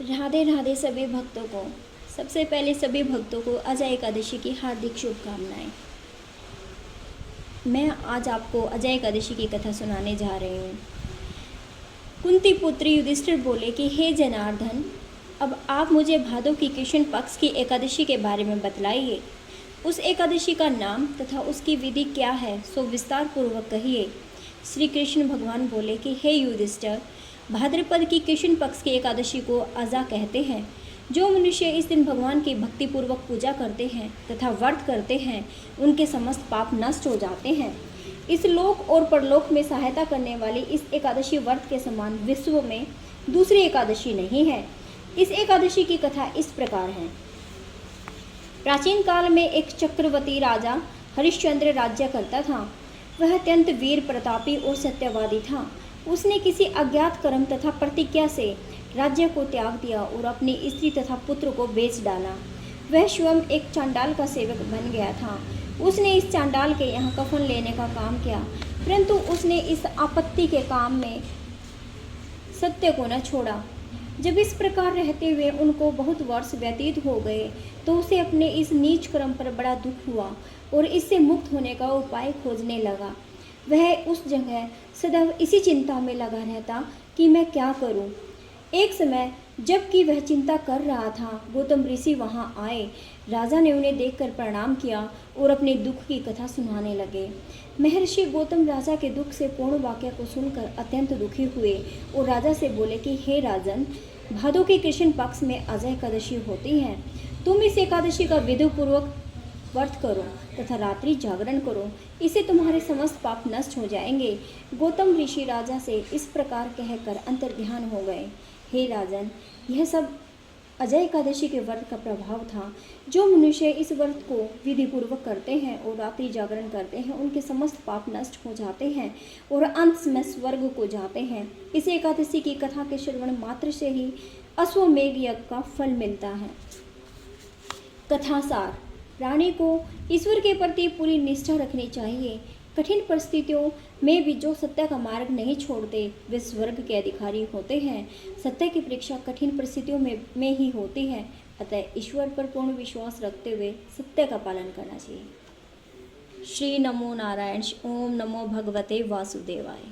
राधे राधे सभी भक्तों को। सबसे पहले सभी भक्तों को अजय एकादशी की हार्दिक शुभकामनाएं। मैं आज आपको अजय एकादशी की कथा सुनाने जा रही हूँ। कुंती पुत्र युधिष्ठिर बोले कि हे जनार्दन, अब आप मुझे भादों की कृष्ण पक्ष की एकादशी के बारे में बतलाइए। उस एकादशी का नाम तथा उसकी विधि क्या है सो विस्तार पूर्वक कहिए। श्री कृष्ण भगवान बोले कि हे युधिष्ठिर, भाद्रपद की कृष्ण पक्ष की एकादशी को अजा कहते हैं। जो मनुष्य इस दिन भगवान की भक्तिपूर्वक पूजा करते हैं तथा व्रत करते हैं, उनके समस्त पाप नष्ट हो जाते हैं। इस लोक और परलोक में सहायता करने वाली इस एकादशी व्रत के समान विश्व में दूसरी एकादशी नहीं है। इस एकादशी की कथा इस प्रकार है। प्राचीन काल में एक चक्रवर्ती राजा हरिश्चंद्र राज्य करता था। वह अत्यंत वीर प्रतापी और सत्यवादी था। उसने किसी अज्ञात कर्म तथा प्रतिज्ञा से राज्य को त्याग दिया और अपनी स्त्री तथा पुत्र को बेच डाला। वह स्वयं एक चांडाल का सेवक बन गया था। उसने इस चांडाल के यहाँ कफन लेने का काम किया, परंतु उसने इस आपत्ति के काम में सत्य को न छोड़ा। जब इस प्रकार रहते हुए उनको बहुत वर्ष व्यतीत हो गए तो उसे अपने इस नीच कर्म पर बड़ा दुख हुआ और इससे मुक्त होने का उपाय खोजने लगा। वह उस जगह सदैव इसी चिंता में लगा रहता कि मैं क्या करूं। एक समय जबकि वह चिंता कर रहा था, गौतम ऋषि वहां आए। राजा ने उन्हें देखकर प्रणाम किया और अपने दुख की कथा सुनाने लगे। महर्षि गौतम राजा के दुख से पूर्ण वाक्य को सुनकर अत्यंत दुखी हुए और राजा से बोले कि हे राजन, भादों के कृष्ण पक्ष में अजय एकादशी होती है। तुम इस एकादशी का विधिपूर्वक व्रत करो तथा रात्रि जागरण करो, इससे तुम्हारे समस्त पाप नष्ट हो जाएंगे। गौतम ऋषि राजा से इस प्रकार कहकर अंतर्ध्यान हो गए। हे राजन, यह सब अजय एकादशी के व्रत का प्रभाव था। जो मनुष्य इस व्रत को विधिपूर्वक करते हैं और रात्रि जागरण करते हैं, उनके समस्त पाप नष्ट हो जाते हैं और अंत में स्वर्ग को जाते हैं। इस एकादशी की कथा के श्रवण मात्र से ही अश्वमेध यज्ञ का फल मिलता है। कथासार: प्राणी को ईश्वर के प्रति पूरी निष्ठा रखनी चाहिए। कठिन परिस्थितियों में भी जो सत्य का मार्ग नहीं छोड़ते, वे स्वर्ग के अधिकारी होते हैं। सत्य की परीक्षा कठिन परिस्थितियों में ही होती है, अतः ईश्वर पर पूर्ण विश्वास रखते हुए सत्य का पालन करना चाहिए। श्री नमो नारायण। ओम नमो भगवते वासुदेवाय।